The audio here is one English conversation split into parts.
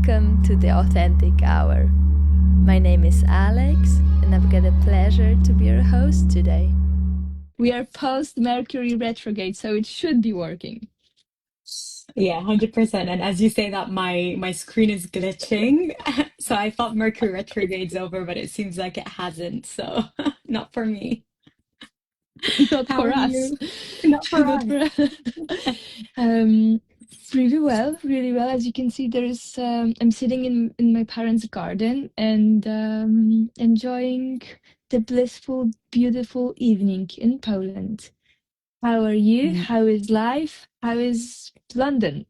welcome to the Authentic Hour. My name is Alex, and I've got a pleasure to be your host today. We are post Mercury retrograde, so it should be working. Yeah, 100%. And as you say that, my screen is glitching. So I thought Mercury retrograde's over, but it seems like it hasn't. So not for me. Not How for are us. you? Not for Not us. for us. um, Really well, really well. As you can see, I'm sitting in my parents' garden and enjoying the blissful, beautiful evening in Poland. How are you? Mm. How is life? How is London?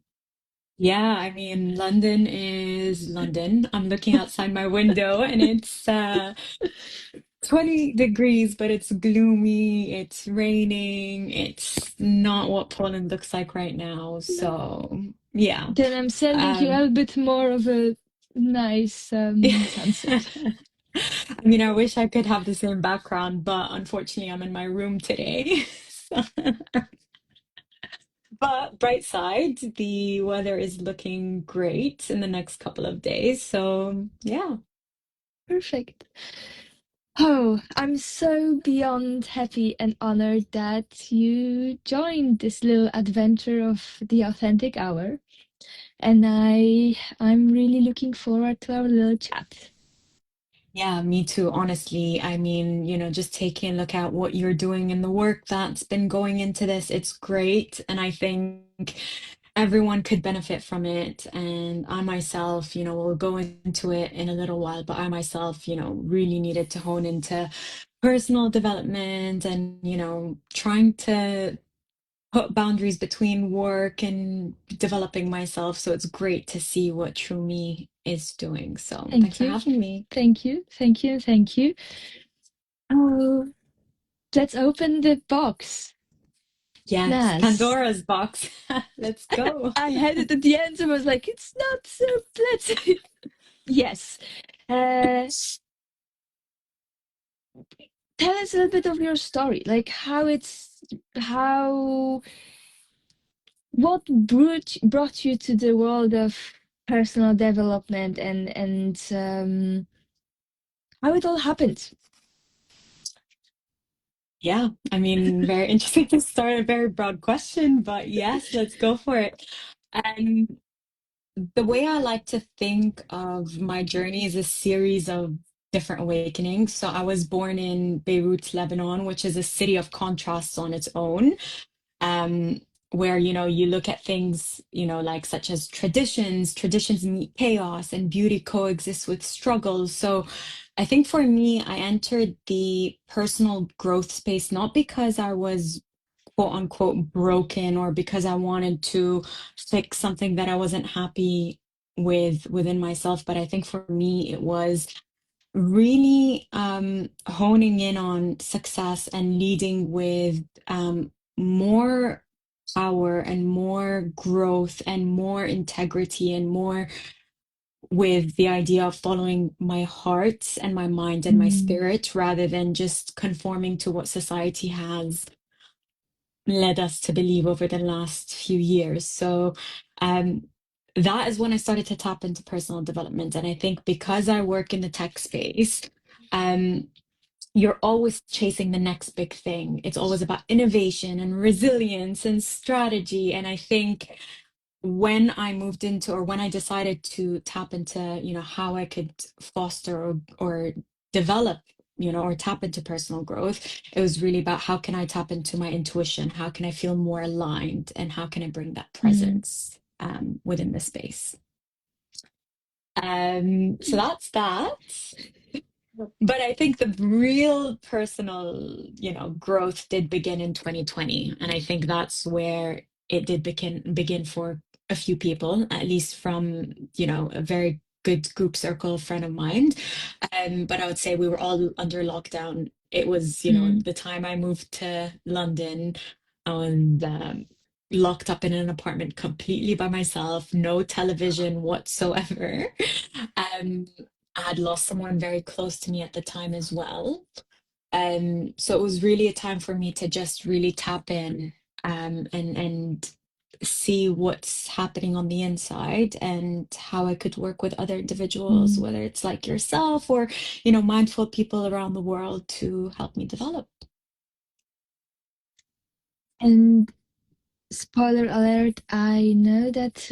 Yeah, I mean, London is London. I'm looking outside my window and it's 20 degrees, but it's gloomy, it's raining, it's not what Poland looks like right now. So, yeah. Then I'm sending you a Um, little bit more of a nice sunset. I mean, I wish I could have the same background, but unfortunately, I'm in my room today. So- But bright side, the weather is looking great in the next couple of days. So, yeah. Perfect. Oh, I'm so beyond happy and honored that you joined this little adventure of the Authentic Hour, and I'm really looking forward to our little chat. Yeah, me too. Honestly, I mean, just taking a look at what you're doing and the work that's been going into this, it's great. And I think everyone could benefit from it. And I myself, will go into it in a little while, but I myself, really needed to hone into personal development and, trying to put boundaries between work and developing myself. So it's great to see what True Me is doing. So thanks Thank for you. having me. Thank you. Thank you. Thank you. Oh, let's open the box. Yes, Nas. Pandora's box. Let's go. I had it at the end and was like, it's not so let's yes. Uh Tell us a little bit of your story, like how what brought you to the world of personal development and how it all happened. Yeah, I mean, very interesting to start a very broad question, but yes, let's go for it. And the way I like to think of my journey is a series of different awakenings. So I was born in Beirut, Lebanon, which is a city of contrasts on its own. um, where you look at things like such as traditions meet chaos and beauty coexist with struggles. So I think for me, I entered the personal growth space not because I was quote unquote broken or because I wanted to fix something that I wasn't happy with within myself, but I think for me it was really honing in on success and leading with more power and more growth and more integrity and more with the idea of following my heart and my mind and my Mm, spirit rather than just conforming to what society has led us to believe over the last few years. So um, that is when I started to tap into personal development. And I think because I work in the tech space, um, you're always chasing the next big thing. It's always about innovation and resilience and strategy. And I think when I moved into or when I decided to tap into, how I could foster or develop, or tap into personal growth, it was really about how can I tap into my intuition? How can I feel more aligned? And how can I bring that mm. presence within the space? So that's that. But I think the real personal, growth did begin in 2020. And I think that's where it did begin for a few people, at least from, a very good group circle friend of mine. But I would say we were all under lockdown. It was, Mm. the time I moved to London and locked up in an apartment completely by myself, no television whatsoever. Um, I had lost someone very close to me at the time as well. So it was really a time for me to just really tap in and see what's happening on the inside and how I could work with other individuals, Mm. whether it's like yourself or, mindful people around the world to help me develop. And spoiler alert, I know that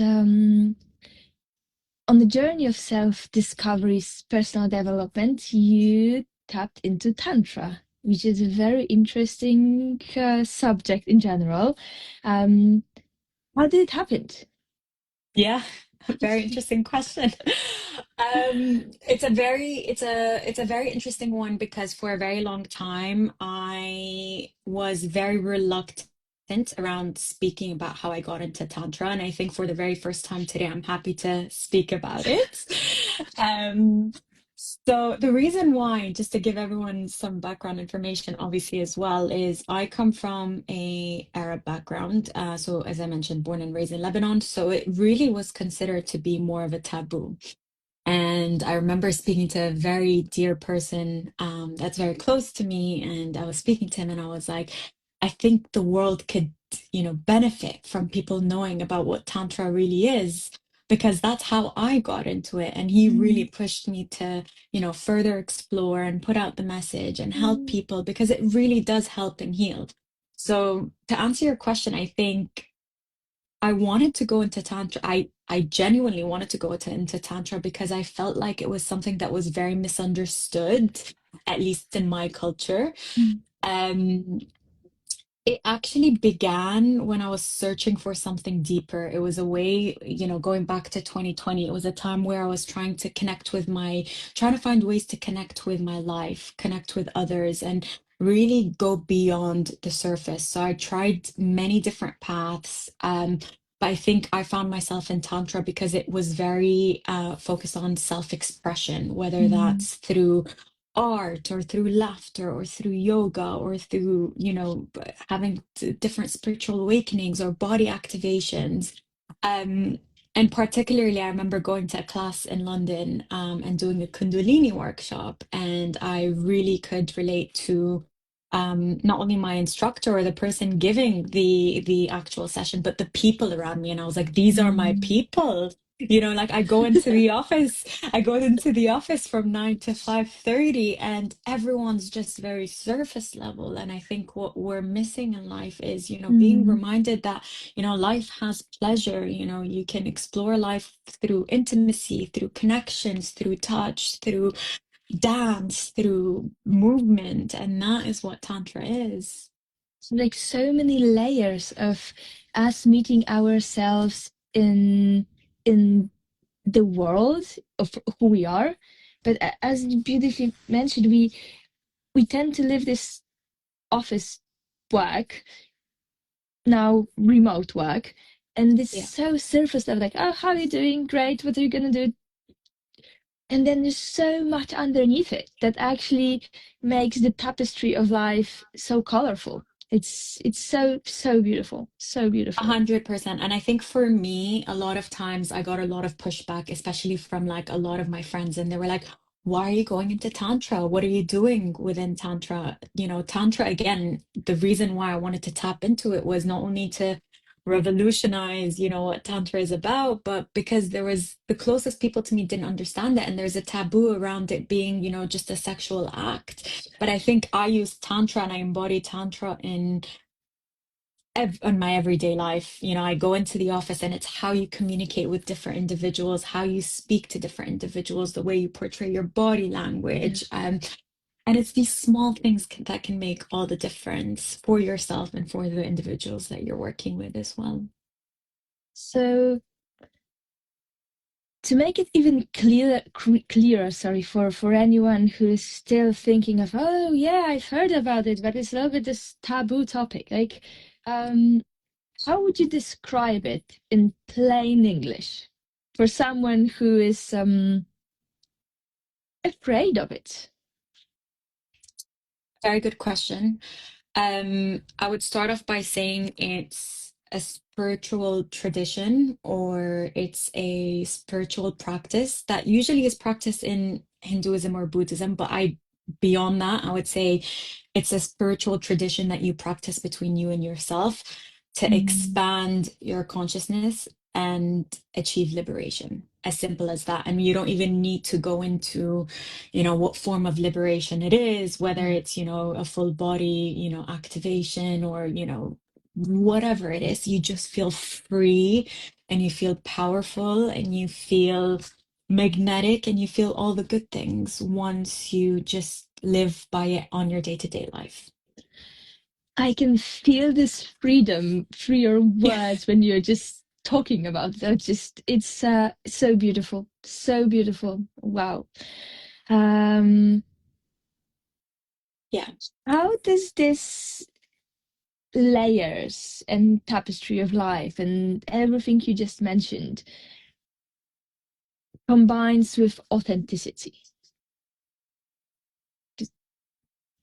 on the journey of self-discovery, personal development, you tapped into Tantra, which is a very interesting subject in general. Um, how did it happen? Yeah, very interesting question. It's a very interesting one because for a very long time I was very reluctant around speaking about how I got into Tantra. And I think for the very first time today, I'm happy to speak about it. Um, so the reason why, just to give everyone some background information, obviously as well, is I come from a Arab background. So as I mentioned, born and raised in Lebanon. So it really was considered to be more of a taboo. And I remember speaking to a very dear person that's very close to me. And I was speaking to him and I was like, I think the world could, benefit from people knowing about what Tantra really is, because that's how I got into it. And he really Mm, pushed me to, further explore and put out the message and help mm, people because it really does help and heal. So to answer your question, I think I wanted to go into Tantra. I genuinely wanted to go into Tantra because I felt like it was something that was very misunderstood, at least in my culture. mm, Um, it actually began when I was searching for something deeper. It was a way, going back to 2020, it was a time where I was trying to find ways to connect with my life, connect with others, and really go beyond the surface. So I tried many different paths. But I think I found myself in Tantra because it was very focused on self-expression, whether mm, that's through art or through laughter or through yoga or through, having different spiritual awakenings or body activations. Um, and particularly, I remember going to a class in London and doing a Kundalini workshop, and I really could relate to not only my instructor or the person giving the actual session, but the people around me. And I was like, these are my mm. people. Like I go into the office from 9 to 5:30 and everyone's just very surface level. And I think what we're missing in life is, being Mm. reminded that, life has pleasure. You can explore life through intimacy, through connections, through touch, through dance, through movement. And that is what Tantra is. Like so many layers of us meeting ourselves in the world of who we are. But as you beautifully mentioned, we tend to live this office work, now remote work, and it's Yeah. so surface level, like, oh, how are you doing? Great, what are you gonna do? And then there's so much underneath it that actually makes the tapestry of life so colorful. It's so beautiful, so A beautiful. 100%. And I think for me, a lot of times I got a lot of pushback, especially from like a lot of my friends. And they were like, why are you going into Tantra? What are you doing within Tantra? Tantra, again, the reason why I wanted to tap into it was not only to revolutionize, what Tantra is about, but because there was the closest people to me didn't understand it. And there's a taboo around it being, just a sexual act. But I think I use Tantra and I embody Tantra in my everyday life. I go into the office and it's how you communicate with different individuals, how you speak to different individuals, the way you portray your body Yeah. language. And it's these small things that can make all the difference for yourself and for the individuals that you're working with as well. So to make it even clearer, sorry, for anyone who's still thinking of, oh yeah, I've heard about it, but it's a little bit this taboo topic. Like, um, how would you describe it in plain English for someone who is afraid of it? Very good question. I would start off by saying it's a spiritual tradition or it's a spiritual practice that usually is practiced in Hinduism or Buddhism, but beyond that, I would say it's a spiritual tradition that you practice between you and yourself. to Mm. expand your consciousness and achieve liberation. As simple as that. And you don't even need to go into, what form of liberation it is, whether Mm. it's, a full body, activation or, whatever it is. You just feel free and you feel powerful and you feel magnetic and you feel all the good things once you just live by it on your day-to-day life. I can feel this freedom through your words when you're just talking about that. Just it's so beautiful, so beautiful. Wow. Um, Yeah. how does this layers and tapestry of life and everything you just mentioned combines with authenticity? Just-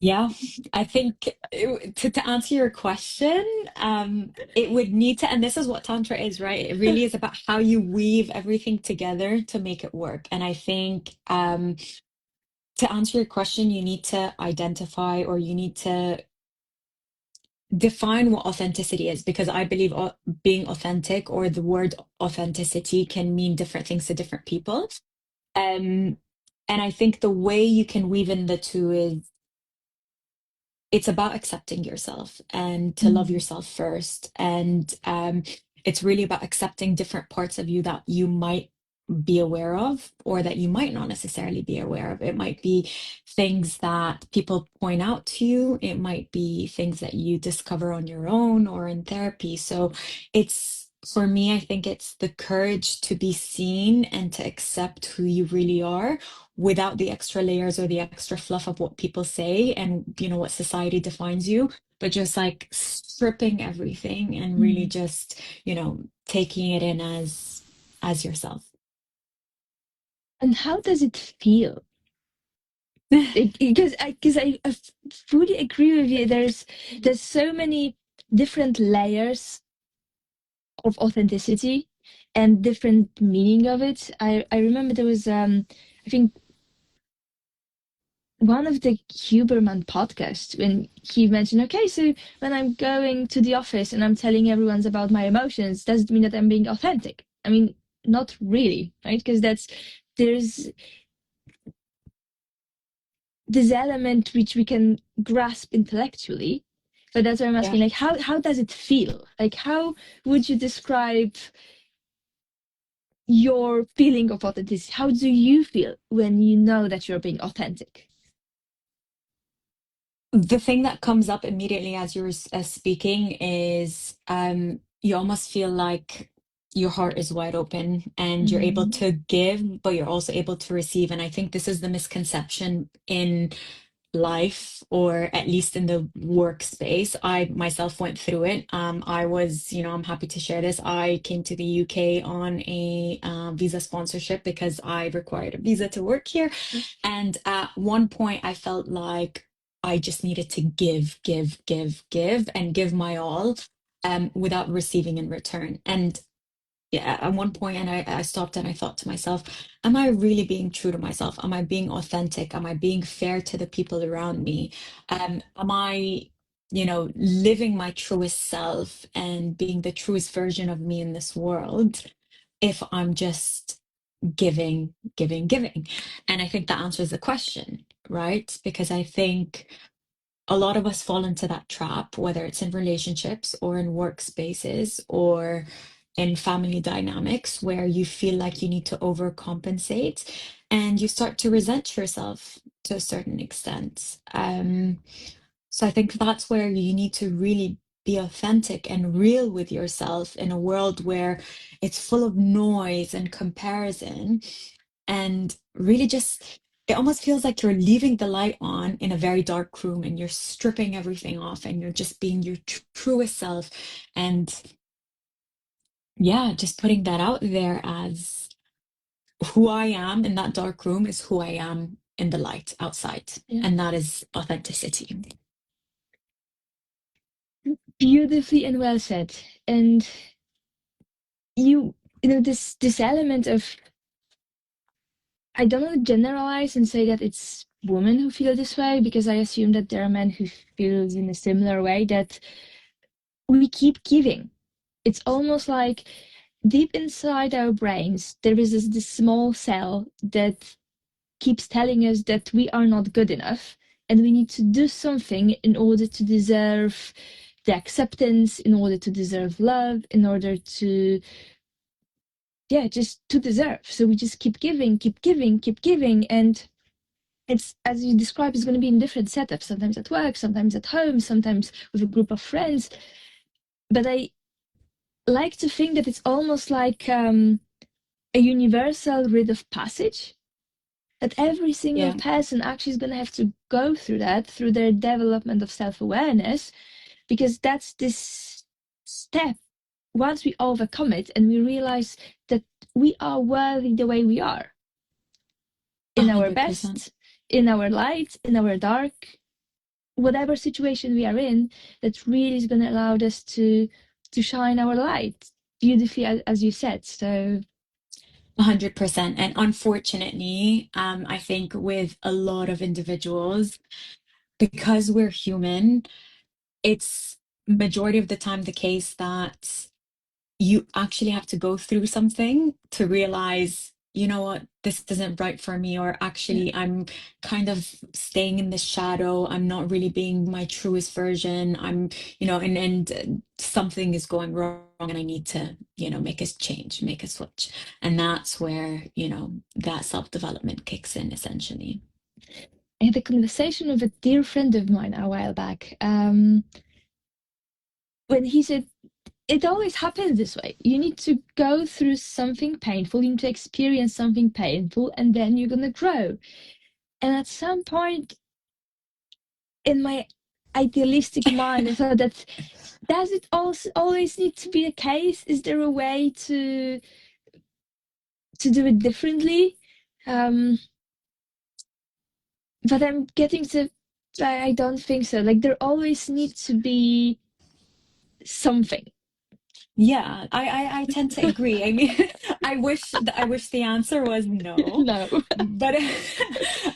Yeah, I think to answer your question, it would need to, and this is what Tantra is, right? It really is about how you weave everything together to make it work. And I think to answer your question, you need to identify or you need to define what authenticity is, because I believe being authentic or the word authenticity can mean different things to different people. Um, and I think the way you can weave in the two is it's about accepting yourself and to love Mm, yourself first. And it's really about accepting different parts of you that you might be aware of or that you might not necessarily be aware of. It might be things that people point out to you, it might be things that you discover on your own or in therapy. So it's for me, I think it's the courage to be seen and to accept who you really are without the extra layers or the extra fluff of what people say and what society defines you, but just like stripping everything and really mm. just taking it in as yourself. And how does it feel? Because I fully agree with you. There's so many different layers of authenticity and different meaning of it. I remember there was I think one of the Huberman podcasts when he mentioned, okay, so when I'm going to the office and I'm telling everyone about my emotions, does it mean that I'm being authentic? I mean, not really, right? Because there's this element which we can grasp intellectually, but that's why I'm Yeah. asking, like, how does it feel? Like, how would you describe your feeling of authenticity? How do you feel when you know that you're being authentic? The thing that comes up immediately as you're speaking is you almost feel like your heart is wide open and you're able Mm, to give, but you're also able to receive. And I think this is the misconception in life, or at least in the workspace. I myself went through it. I was, I'm happy to share this. I came to the UK on a visa sponsorship because I required a visa to work here. And at one point, I felt like I just needed to give, give, give, give, and give my all without receiving in return. And yeah, at one point, and I stopped and I thought to myself, am I really being true to myself? Am I being authentic? Am I being fair to the people around me? Am I, living my truest self and being the truest version of me in this world if I'm just giving, giving, giving? And I think that answers the question, right? Because I think a lot of us fall into that trap, whether it's in relationships or in workspaces or in family dynamics, where you feel like you need to overcompensate and you start to resent yourself to a certain extent. So I think that's where you need to really be authentic and real with yourself in a world where it's full of noise and comparison, and really just it almost feels like you're leaving the light on in a very dark room and you're stripping everything off and you're just being your truest self. And yeah, just putting that out there as who I am in that dark room is who I am in the light outside. yeah, And that is authenticity. beautifully and well said. And this element of, I don't want to generalize and say that it's women who feel this way, because I assume that there are men who feel in a similar way, that we keep giving. It's almost like deep inside our brains, there is this small cell that keeps telling us that we are not good enough and we need to do something in order to deserve the acceptance, in order to deserve love, in order to, yeah, just to deserve. So we just keep giving, keep giving, keep giving. And it's, as you described, it's going to be in different setups, sometimes at work, sometimes at home, sometimes with a group of friends. But I like to think that it's almost like a universal rite of passage, that every single Yeah, person actually is going to have to go through that through their development of self-awareness, because that's this step. Once we overcome it and we realize that we are worthy the way we are, a in our 100%. best, in our light, in our dark, whatever situation we are in, that really is going to allow us to shine our light beautifully, as you said. So 100%. And unfortunately, I think with a lot of individuals, because we're human, it's majority of the time the case that you actually have to go through something to realize, you know what, this isn't right for me, or yeah, actually I'm kind of staying in the shadow. I'm not really being my truest version. I'm, and something is going wrong and I need to, make a change, make a switch. And that's where, that self-development kicks in essentially. I had a conversation with a dear friend of mine a while back, when he said it always happens this way. You need to go through something painful, you need to experience something painful, and then you're gonna grow. And at some point in my idealistic mind, I thought that, does it also always need to be the case? Is there a way to do it differently? Um, but I'm getting to, I don't think so. Like there always needs to be something. Yeah, I tend to agree. I mean, I wish the answer was no, No. but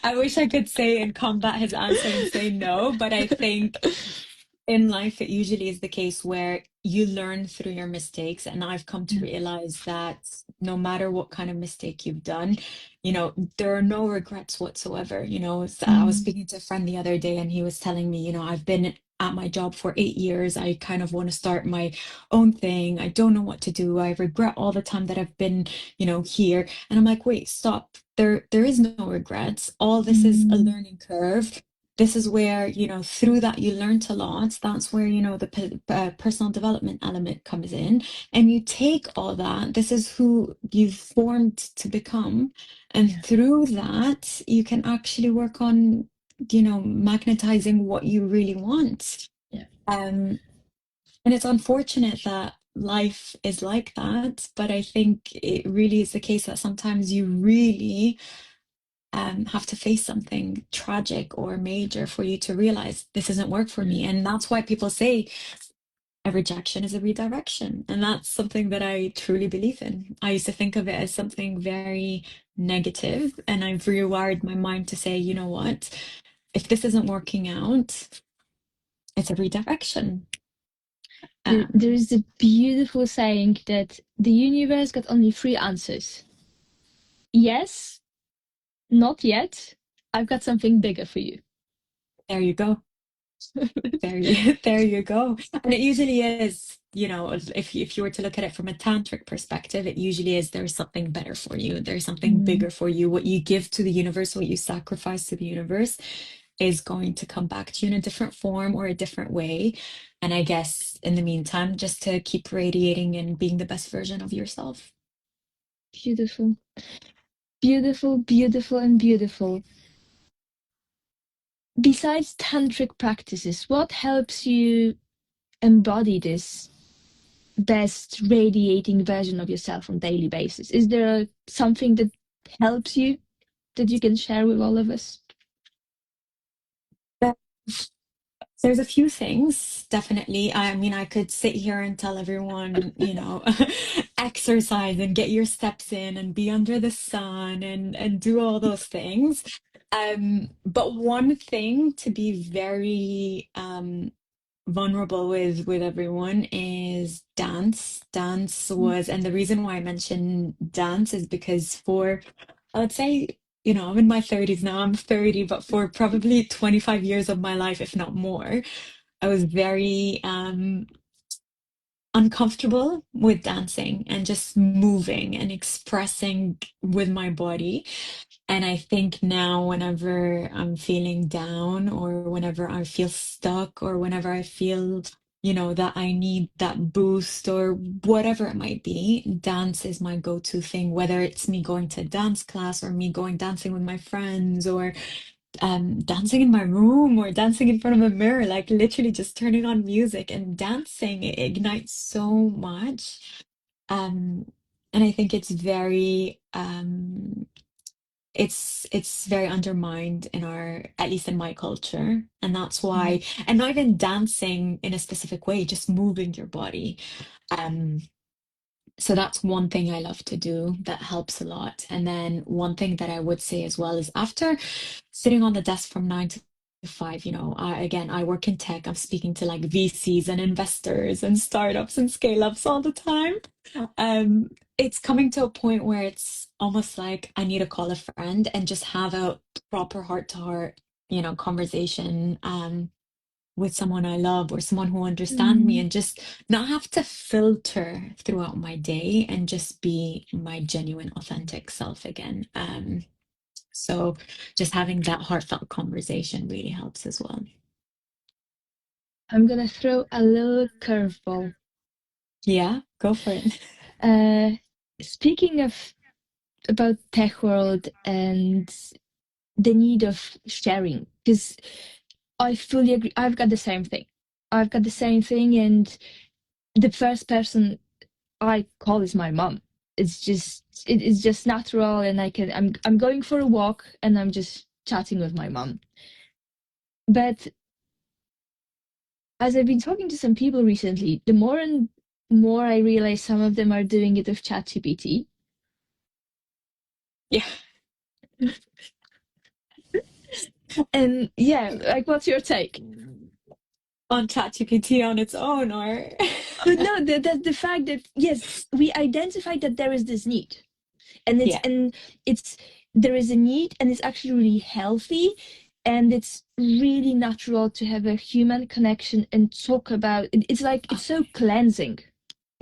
I wish I could say and combat his answer and say no. But I think in life, it usually is the case where you learn through your mistakes. And I've come to Yeah. realize that no matter what kind of mistake you've done, there are no regrets whatsoever. So I was Mm, speaking to a friend the other day and he was telling me, I've been at my job for 8 years. I kind of want to start my own thing. I don't know what to do. I regret all the time that I've been, here. And I'm like, wait, stop. There is no regrets. All this is a mm, learning curve. This is where, through that you learned a lot. That's where, the personal development element comes in. And you take all that. This is who you've formed to become. And yeah, through that, you can actually work on, magnetizing what you really want. yeah. Um, and it's unfortunate that life is like that, but I think it really is the case that sometimes you really have to face something tragic or major for you to realize this doesn't work for me. And that's why people say a rejection is a redirection. And that's something that I truly believe in. I used to think of it as something very negative, and I've rewired my mind to say, you know what? If this isn't working out, it's a redirection. There Um, is a beautiful saying that the universe got only three answers: yes, not yet, I've got something bigger for you. there you go. There you, there you go. And it usually is, if you were to look at it from a tantric perspective, it usually is there's something better for you. There's something Mm, bigger for you. What you give to the universe, what you sacrifice to the universe is going to come back to you in a different form or a different way. And I guess in the meantime, just to keep radiating and being the best version of yourself. beautiful, beautiful, beautiful, and beautiful. Besides tantric practices, what helps you embody this best radiating version of yourself on a daily basis? Is there something that helps you that you can share with all of us? There's a few things, definitely. I mean, I could sit here and tell everyone, exercise and get your steps in and be under the sun and do all those things. But one thing to be very vulnerable with everyone is dance. Dance was, and the reason why I mention dance is because for, let's say, I'm in my 30s now, I'm 30, but for probably 25 years of my life, if not more, I was very uncomfortable with dancing and just moving and expressing with my body. And I think now, whenever I'm feeling down or whenever I feel stuck or whenever I feel, that I need that boost or whatever it might be, dance is my go-to thing, whether it's me going to dance class or me going dancing with my friends or dancing in my room or dancing in front of a mirror, like literally just turning on music and dancing. It ignites so much. Um, and I think it's very undermined in our, at least in my culture. And that's Mhm. why, and not even dancing in a specific way, just moving your body. Um, so that's one thing I love to do that helps a lot. And then one thing that I would say as well is after sitting on the desk from 9 to 5, I work in tech. I'm speaking to like VCs and investors and startups and scale-ups all the time. Um, it's coming to a point where it's almost like I need to call a friend and just have a proper heart-to-heart, conversation. With someone I love or someone who understands me Mm. and just not have to filter throughout my day and just be my genuine, authentic self again. So just having that heartfelt conversation really helps as well. I'm gonna throw a little curveball. Yeah, go for it. Uh, Speaking of about tech world and the need of sharing, because I fully agree. I've got the same thing. I've got the same thing, and the first person I call is my mom. It's just natural, and I'm going for a walk and I'm just chatting with my mom. But as I've been talking to some people recently, the more and more I realize some of them are doing it with ChatGPT. Yeah, And yeah, like what's your take? on ChatGPT on its own, or Oh no, the fact that yes, we identified that there is this need. And yeah, it's there is a need and it's actually really healthy and it's really natural to have a human connection and talk about it. It's like a it's so cleansing.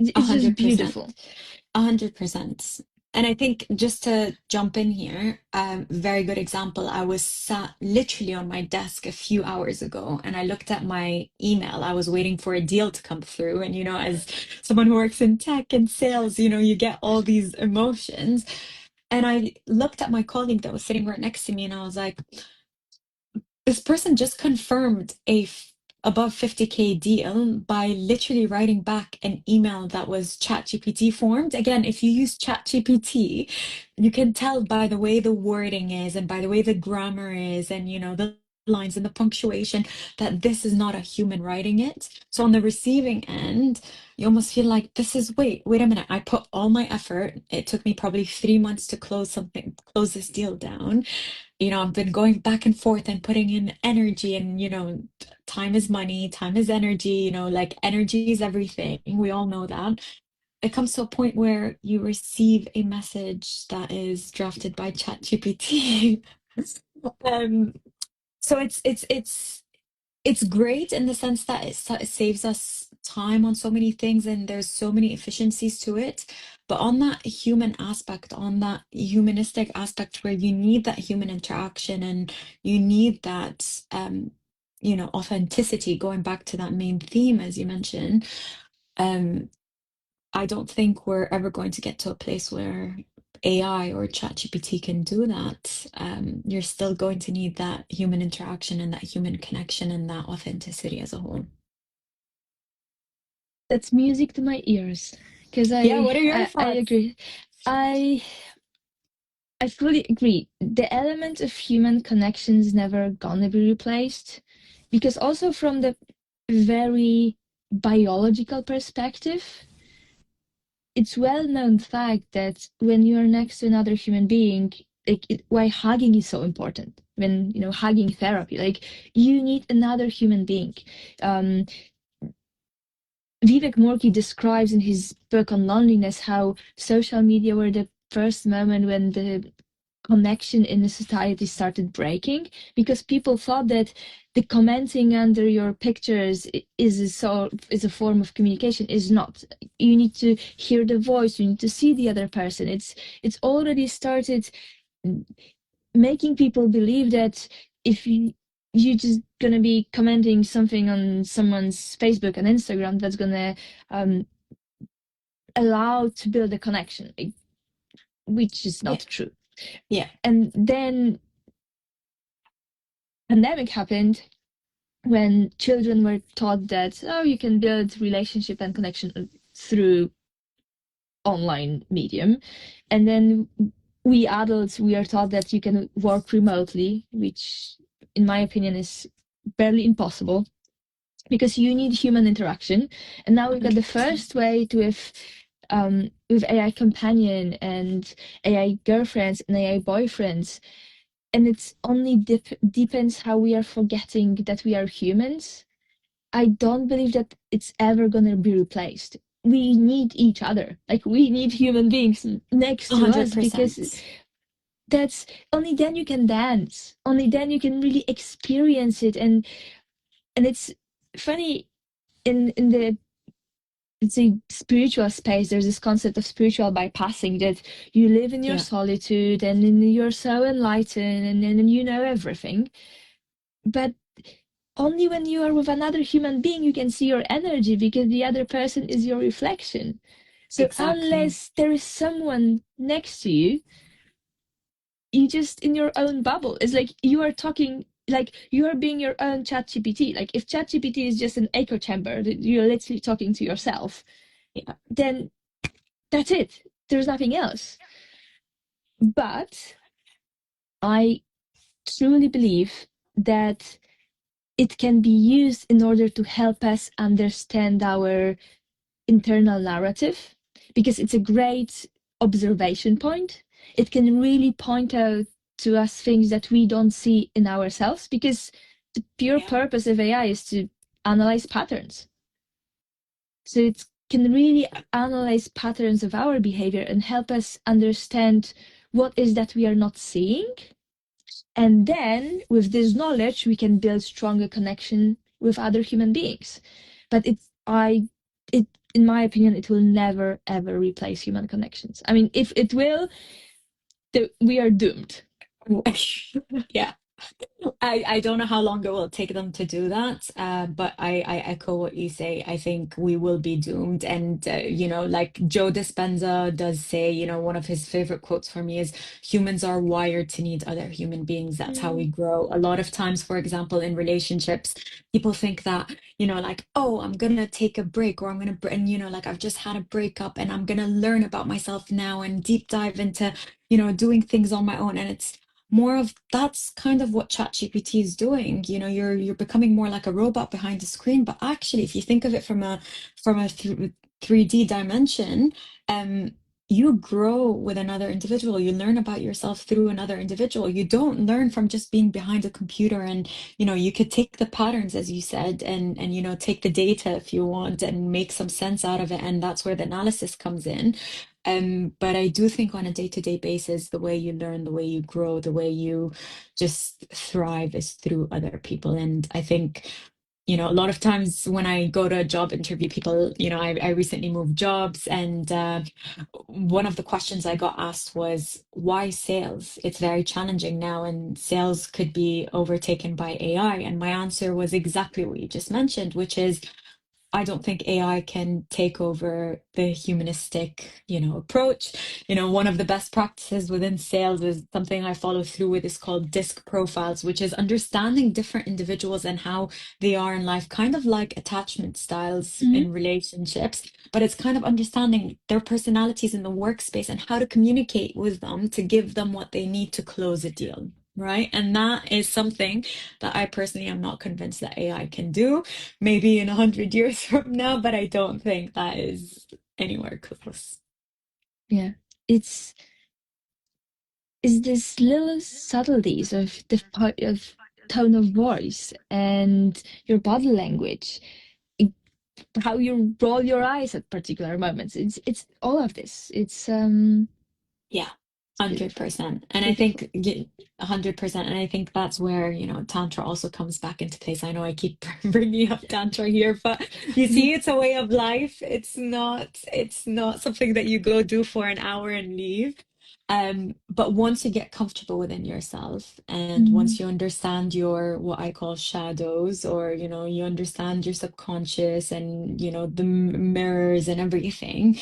a It's just hundred percent. beautiful. 100%. And I think just to jump in here, very good example. I was sat literally on my desk a few hours ago and I looked at my email. I was waiting for a deal to come through. And, as someone who works in tech and sales, you get all these emotions. And I looked at my colleague that was sitting right next to me and I was like, this person just confirmed above 50K deal by literally writing back an email that was ChatGPT formed. Again, if you use ChatGPT, you can tell by the way the wording is and by the way the grammar is and the lines and the punctuation that this is not a human writing it. So on the receiving end, you almost feel like wait a minute. I put all my effort. It took me probably 3 months to close this deal down. I've been going back and forth and putting in energy and, time is money, time is energy, like energy is everything. We all know that. It comes to a point where you receive a message that is drafted by ChatGPT. Um, so it's great in the sense that it saves us time on so many things and there's so many efficiencies to it. But on that human aspect, on that humanistic aspect where you need that human interaction and you need that, authenticity, going back to that main theme, as you mentioned, um, I don't think we're ever going to get to a place where AI or ChatGPT can do that. You're still going to need that human interaction and that human connection and that authenticity as a whole. That's music to my ears because Yeah, what are your I thoughts? agree. I I fully agree. The element of human connection is never gonna be replaced because also from the very biological perspective, it's well-known fact that when you're next to another human being, why hugging is so important. When hugging therapy, like you need another human being. Um, Vivek Murthy describes in his book on loneliness how social media were the first moment when the connection in the society started breaking, because people thought that the commenting under your pictures is a form of communication. Is not. You need to hear the voice, you need to see the other person. It's already started making people believe that if you just gonna be commenting something on someone's Facebook and Instagram, that's gonna um, allow to build a connection, which is Yeah. not true. Yeah. And then pandemic happened, when children were taught that, oh, you can build relationship and connection through online medium, and then we adults, we are taught that you can work remotely, which in my opinion is barely impossible, because you need human interaction. And now we've got the 100%. first way to with AI companion and AI girlfriends and AI boyfriends, and it's only depends how we are forgetting that we are humans. I don't believe that it's ever going to be replaced. We need each other. Like, we need human beings next to us, because 100%. that's only then you can dance. Only then you can really experience it. And it's funny, in the, it's a spiritual space, there's this concept of spiritual bypassing, that you live in your Yeah. solitude and then you're so enlightened, and then you know everything. But only when you are with another human being you can see your energy, because the other person is your reflection. So Exactly. unless there is someone next to you, you just in your own bubble. It's like you are talking, like you are being your own chat gpt. Like, if chat gpt is just an echo chamber that you're literally talking to yourself, Yeah. then that's it. There's nothing else. But I truly believe that it can be used in order to help us understand our internal narrative, because it's a great observation point. It can really point out to us things that we don't see in ourselves, because the pure Yeah. purpose of AI is to analyze patterns. So it can really analyze patterns of our behavior and help us understand what is that we are not seeing. And then with this knowledge, we can build stronger connection with other human beings. But it, in my opinion, it will never ever replace human connections. I mean, if it will, we are doomed. Yeah. I don't know how long it will take them to do that, but I echo what you say. I think we will be doomed. And, like Joe Dispenza does say, one of his favorite quotes for me is, humans are wired to need other human beings. That's how we Mm, grow. A lot of times, for example, in relationships, people think that, like, oh, I'm gonna take a break, or I'm gonna, and, like, I've just had a breakup and I'm gonna learn about myself now and deep dive into, doing things on my own. And it's more of, that's kind of what ChatGPT is doing. You're becoming more like a robot behind the screen. But actually, if you think of it from a 3D dimension, um, you grow with another individual. You learn about yourself through another individual. You don't learn from just being behind a computer. And you could take the patterns, as you said, and take the data if you want and make some sense out of it. And that's where the analysis comes in. But I do think on a day-to-day basis, the way you learn, the way you grow, the way you just thrive is through other people. And I think, a lot of times when I go to a job interview, people, I recently moved jobs, and one of the questions I got asked was, why sales? It's very challenging now, and sales could be overtaken by AI. And my answer was exactly what you just mentioned, which is, I don't think AI can take over the humanistic, approach. One of the best practices within sales is something I follow through with, is called disc profiles, which is understanding different individuals and how they are in life, kind of like attachment styles mhm. in relationships, but it's kind of understanding their personalities in the workspace and how to communicate with them to give them what they need to close a deal. Right. And that is something that I personally am not convinced that AI can do, maybe in 100 years from now, but I don't think that is anywhere close. Yeah, it's this little subtleties of the of tone of voice and your body language. how you roll your eyes at particular moments. It's all of this. Yeah, It's beautiful. 100%. And I Beautiful. think 100%. And I think that's where, Tantra also comes back into place. I know I keep bringing up Tantra here, but you see, it's a way of life. It's not something that you go do for an hour and leave. But once you get comfortable within yourself and Mm. once you understand your what I call shadows, or you understand your subconscious and the mirrors and everything,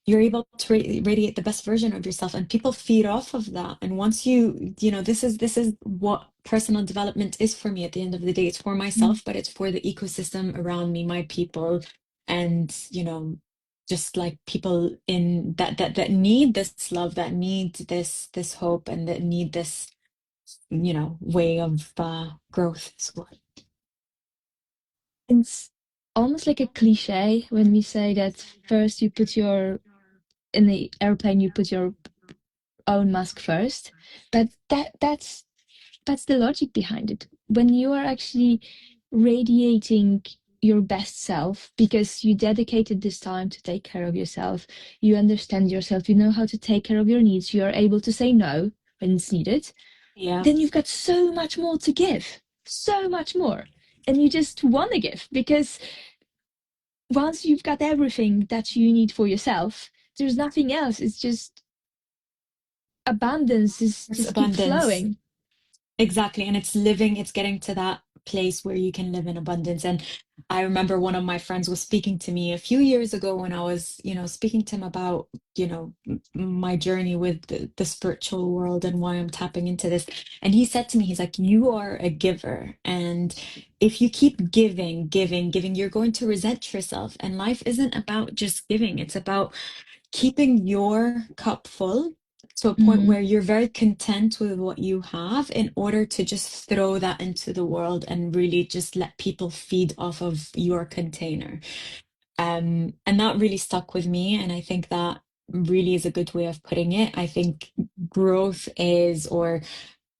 you're able to radiate the best version of yourself, and people feed off of that. And once this is what personal development is for me. At the end of the day, it's for Mm. myself, but it's for the ecosystem around me, my people, and just like people in that need this love, that need this hope, and that need this way of growth as well. It's almost like a cliche when we say that first you put your in the airplane you put your own mask first, but that's the logic behind it. When you are actually radiating your best self because you dedicated this time to take care of yourself, you understand yourself, you know how to take care of your needs, you are able to say no when it's needed, Yeah, then you've got so much more to give, so much more. And you just want to give because once you've got everything that you need for yourself, there's nothing else. It's just abundance is it's just keep abundance. flowing. Exactly. And it's getting to that place where you can live in abundance. And I remember one of my friends was speaking to me a few years ago when I was, speaking to him about, my journey with the spiritual world and why I'm tapping into this. And he said to me, he's like, you are a giver. And if you keep giving, giving, giving, you're going to resent yourself. And life isn't about just giving, it's about keeping your cup full to a point Mm, where you're very content with what you have, in order to just throw that into the world and really just let people feed off of your container. And that really stuck with me. And I think that really is a good way of putting it. I think growth is, or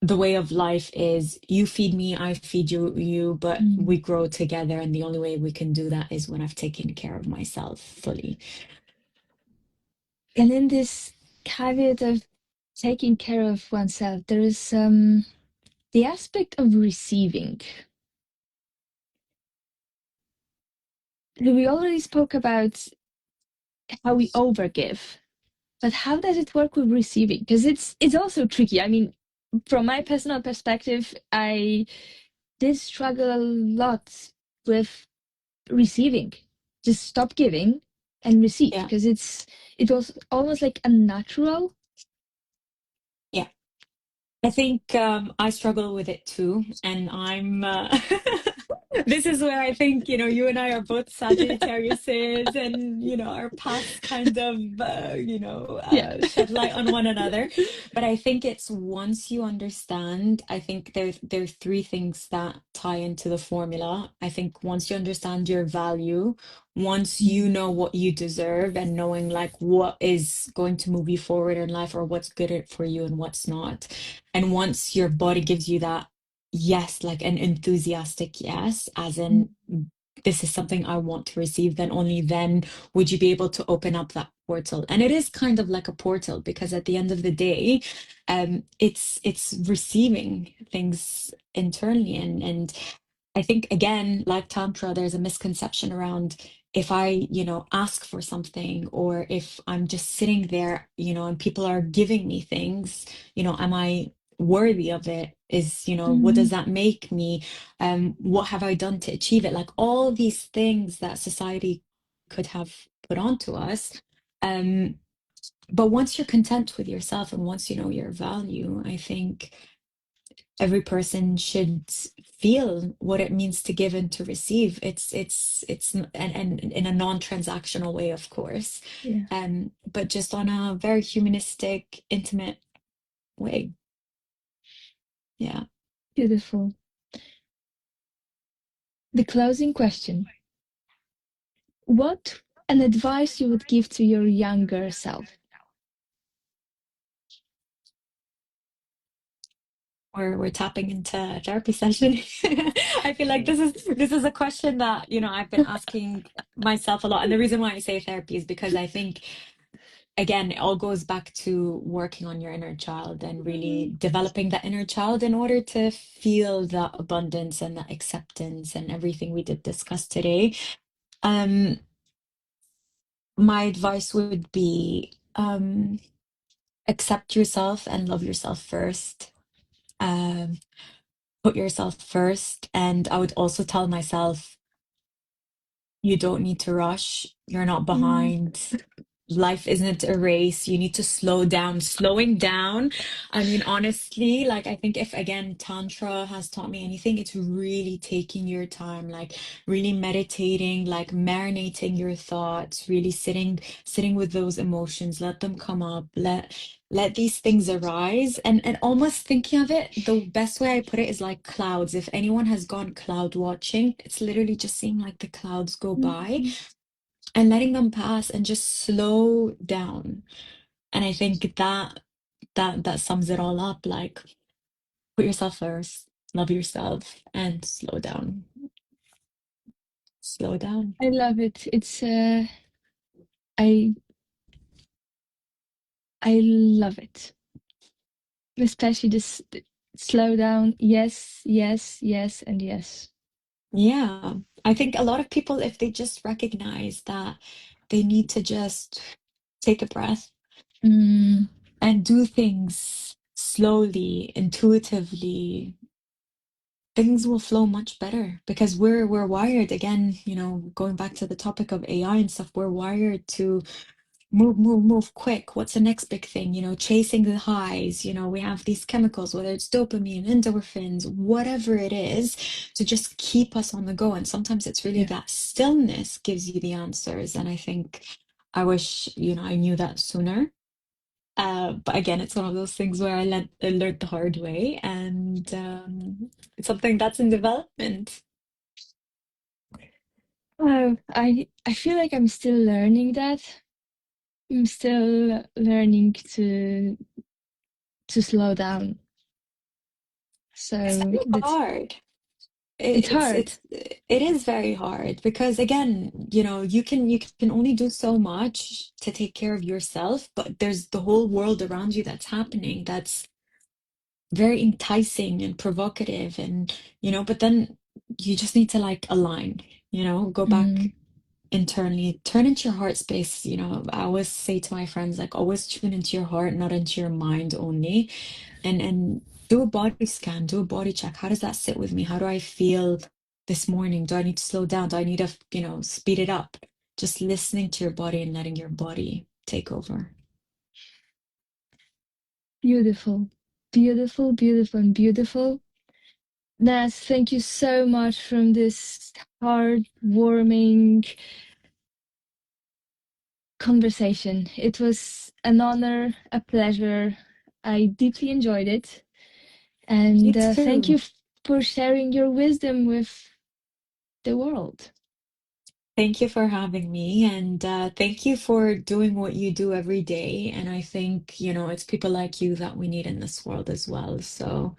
the way of life is, you feed me, I feed you, but mm. we grow together. And the only way we can do that is when I've taken care of myself fully. And in this caveat of taking care of oneself, there is the aspect of receiving. We already spoke about how we overgive, but how does it work with receiving? Because it's also tricky. I mean, from my personal perspective, I did struggle a lot with receiving. Just stop giving and receive, Yeah. because it was almost like unnatural. Yeah. I think I struggle with it too, and I'm. This is where I think you and I are both Sagittariuses, and our paths kind of Yeah. shed light on one another. But I think it's once you understand. I think there are three things that tie into the formula. I think once you understand your value, once you Mm, know what you deserve, and knowing like what is going to move you forward in life, or what's good for you and what's not. And once your body gives you that yes, like an enthusiastic yes, as mm, in, this is something I want to receive, then only then would you be able to open up that portal. And it is kind of like a portal, because at the end of the day, it's receiving things internally. And I think, again, like Tantra, there's a misconception around, if I, ask for something, or if I'm just sitting there, and people are giving me things, am I worthy of it? What does mm, that make me? What have I done to achieve it? Like all these things that society could have put onto us. Um, but once you're content with yourself, and once you know your value, I think every person should feel what it means to give and to receive. And in a non-transactional way, of course, yeah. but just on a very humanistic, intimate way. Yeah. Beautiful. The closing question. What an advice you would give to your younger self? we're tapping into a therapy session. I feel like this is a question that, I've been asking myself a lot. And the reason why I say therapy is because I think, again, it all goes back to working on your inner child and really developing that inner child in order to feel that abundance and that acceptance and everything we did discuss today. Um, my advice would be accept yourself and love yourself first. Um, put yourself first. And I would also tell myself, you don't need to rush. You're not Mm, behind. Life isn't a race. You need to slow down. Slowing down, I mean, honestly, like I think if again Tantra has taught me anything, it's really taking your time, like really meditating, like marinating your thoughts, really sitting with those emotions, let them come up, let these things arise, and almost thinking of it, the best way I put it is like clouds. If anyone has gone cloud watching, it's literally just seeing like the clouds go by mm. and letting them pass and just slow down. And I think that sums it all up. Like put yourself first, love yourself, and slow down. Slow down. I love it. I I love it. Especially this slow down. Yes, yes, yes, and yes. Yeah. I think a lot of people, if they just recognize that they need to just take a breath Mm, and do things slowly, intuitively, things will flow much better because we're wired again, going back to the topic of AI and stuff, we're wired to move, move, move quick. What's the next big thing? Chasing the highs. We have these chemicals, whether it's dopamine, endorphins, whatever it is, to just keep us on the go. And sometimes it's really yeah. that stillness gives you the answers. And I think I wish, I knew that sooner. But again, it's one of those things where I learned the hard way, and it's something that's in development. Oh, I feel like I'm still learning that. I'm still learning to slow down. It's So very that's hard. it's hard. It is very hard because again, you can only do so much to take care of yourself, but there's the whole world around you that's happening that's very enticing and provocative and but then you just need to like align, go Mm, back internally, turn into your heart space. I always say to my friends, like always tune into your heart, not into your mind only, and do a body scan, do a body check. How does that sit with me? How do I feel this morning? Do I need to slow down? Do I need to, speed it up? Just listening to your body and letting your body take over. beautiful. Beautiful, beautiful, and beautiful. Naz, thank you so much from this heartwarming conversation. It was an honor, a pleasure. I deeply enjoyed it. You And thank you too. for sharing your wisdom with the world. Thank you for having me, and thank you for doing what you do every day. And I think, it's people like you that we need in this world as well. So,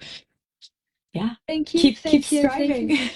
yeah, Thank you, keep thank you, thank striving. you.